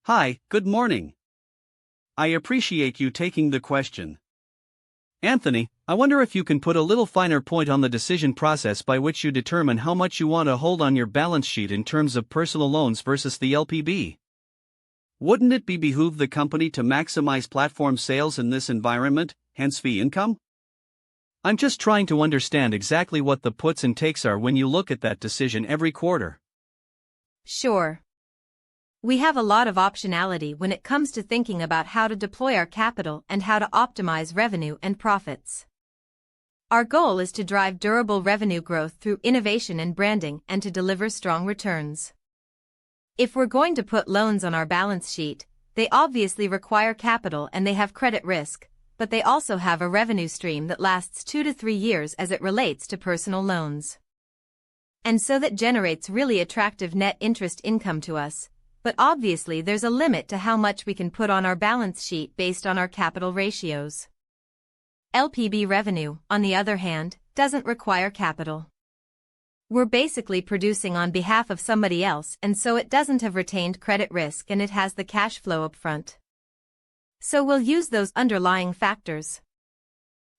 Hi, good morning. I appreciate you taking the question. Anthony, I wonder if you can put a little finer point on the decision process by which you determine how much you want to hold on your balance sheet in terms of personal loans versus the LPB. Wouldn't it behoove the company to maximize platform sales in this environment, hence fee income? I'm just trying to understand exactly what the puts and takes are when you look at that decision every quarter. Sure. We have a lot of optionality when it comes to thinking about how to deploy our capital and how to optimize revenue and profits. Our goal is to drive durable revenue growth through innovation and branding and to deliver strong returns. If we're going to put loans on our balance sheet, they obviously require capital and they have credit risk, but they also have a revenue stream that lasts 2 to 3 years as it relates to personal loans. And so that generates really attractive net interest income to us. But obviously there's a limit to how much we can put on our balance sheet based on our capital ratios. LPB revenue, on the other hand, doesn't require capital. We're basically producing on behalf of somebody else and so it doesn't have retained credit risk and it has the cash flow upfront. So we'll use those underlying factors.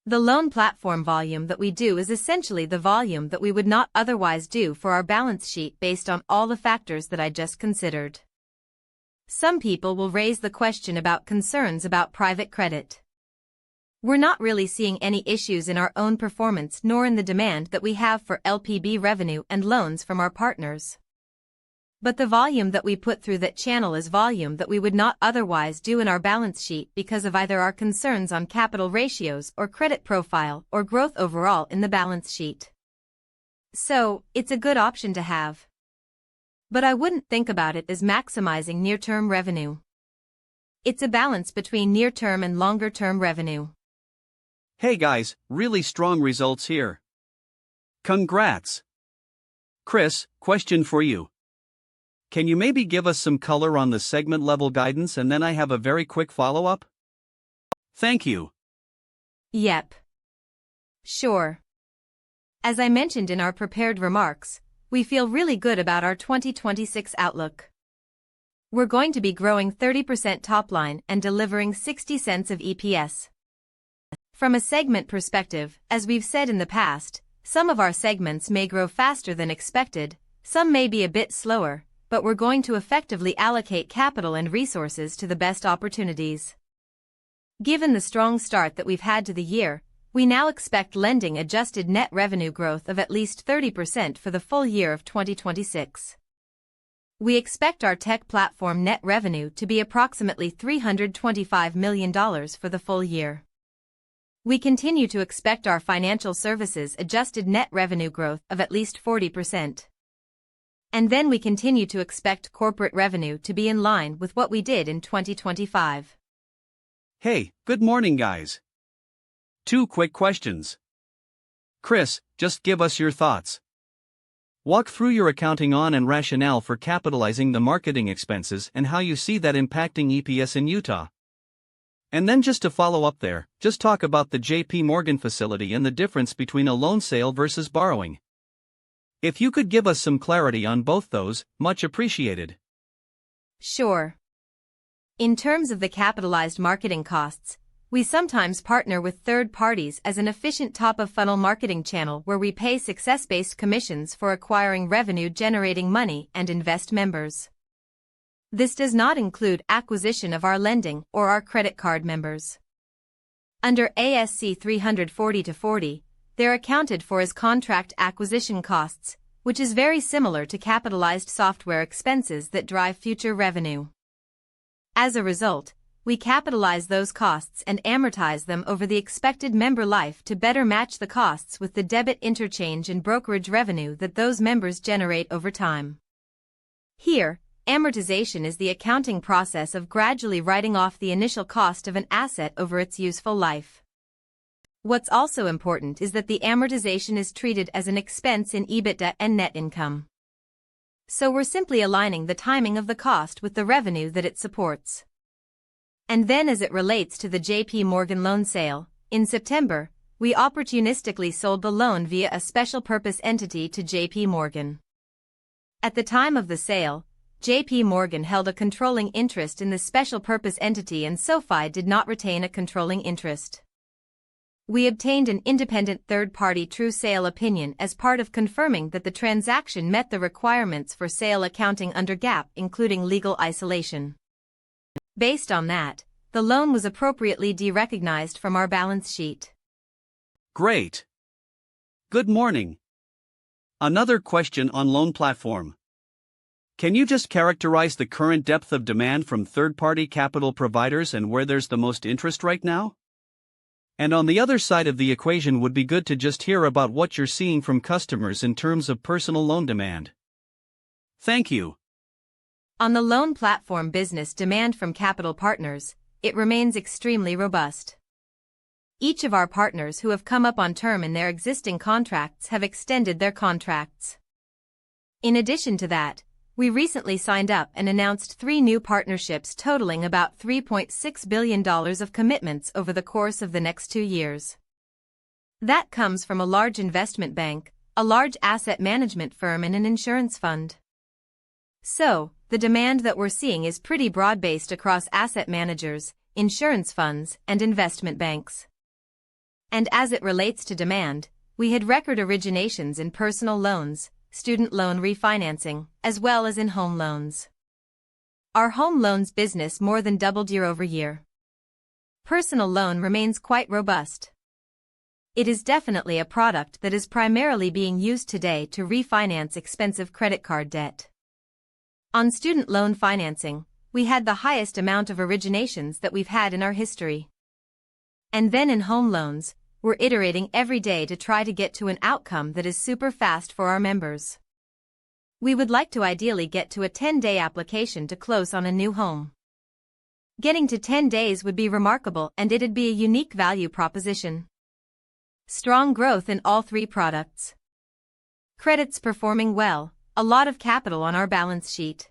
The loan platform volume that we do is essentially the volume that we would not otherwise do for our balance sheet based on all the factors that I just considered. Some people will raise the question about concerns about private credit. We're not really seeing any issues in our own performance nor in the demand that we have for LPB revenue and loans from our partners. But the volume that we put through that channel is volume that we would not otherwise do in our balance sheet because of either our concerns on capital ratios or credit profile or growth overall in the balance sheet. So, it's a good option to have. But I wouldn't think about it as maximizing near-term revenue. It's a balance between near-term and longer-term revenue. Hey guys, really strong results here. Congrats. Chris, question for you. Can you maybe give us some color on the segment-level guidance and then I have a very quick follow-up? Thank you. Yep. Sure. As I mentioned in our prepared remarks, we feel really good about our 2026 outlook. We're going to be growing 30% top line and delivering 60 cents of EPS. From a segment perspective, as we've said in the past, some of our segments may grow faster than expected, some may be a bit slower, but we're going to effectively allocate capital and resources to the best opportunities. Given the strong start that we've had to the year, we now expect lending adjusted net revenue growth of at least 30% for the full year of 2026. We expect our tech platform net revenue to be approximately $325 million for the full year. We continue to expect our financial services adjusted net revenue growth of at least 40%. And then we continue to expect corporate revenue to be in line with what we did in 2025. Hey, good morning guys. 2 quick questions. Chris, just give us your thoughts. Walk through your accounting on and rationale for capitalizing the marketing expenses and how you see that impacting EPS in Utah. And then just to follow up there, just talk about the JP Morgan facility and the difference between a loan sale versus borrowing. If you could give us some clarity on both those, much appreciated. Sure. In terms of the capitalized marketing costs, we sometimes partner with third parties as an efficient top-of-funnel marketing channel where we pay success-based commissions for acquiring revenue-generating money and invest members. This does not include acquisition of our lending or our credit card members. Under ASC 340-40, they're accounted for as contract acquisition costs, which is very similar to capitalized software expenses that drive future revenue. As a result, we capitalize those costs and amortize them over the expected member life to better match the costs with the debit interchange and brokerage revenue that those members generate over time. Here, amortization is the accounting process of gradually writing off the initial cost of an asset over its useful life. What's also important is that the amortization is treated as an expense in EBITDA and net income. So we're simply aligning the timing of the cost with the revenue that it supports. And then as it relates to the JP Morgan loan sale, in September, we opportunistically sold the loan via a special purpose entity to JP Morgan. At the time of the sale, JP Morgan held a controlling interest in the special purpose entity and SoFi did not retain a controlling interest. We obtained an independent third-party true sale opinion as part of confirming that the transaction met the requirements for sale accounting under GAAP, including legal isolation. Based on that, the loan was appropriately derecognized from our balance sheet. Great. Good morning. Another question on loan platform. Can you just characterize the current depth of demand from third-party capital providers and where there's the most interest right now? And on the other side of the equation would be good to just hear about what you're seeing from customers in terms of personal loan demand. Thank you. On the loan platform business, demand from capital partners, it remains extremely robust. Each of our partners who have come up on term in their existing contracts have extended their contracts. In addition to that, we recently signed up and announced 3 new partnerships totaling about $3.6 billion of commitments over the course of the next 2 years. That comes from a large investment bank, a large asset management firm and an insurance fund. So, the demand that we're seeing is pretty broad-based across asset managers, insurance funds, and investment banks. And as it relates to demand, we had record originations in personal loans, student loan refinancing, as well as in home loans. Our home loans business more than doubled year over year. Personal loan remains quite robust. It is definitely a product that is primarily being used today to refinance expensive credit card debt. On student loan financing, we had the highest amount of originations that we've had in our history. And then in home loans, we're iterating every day to try to get to an outcome that is super fast for our members. We would like to ideally get to a 10-day application to close on a new home. Getting to 10 days would be remarkable and it'd be a unique value proposition. Strong growth in all 3 products. Credit's performing well, a lot of capital on our balance sheet.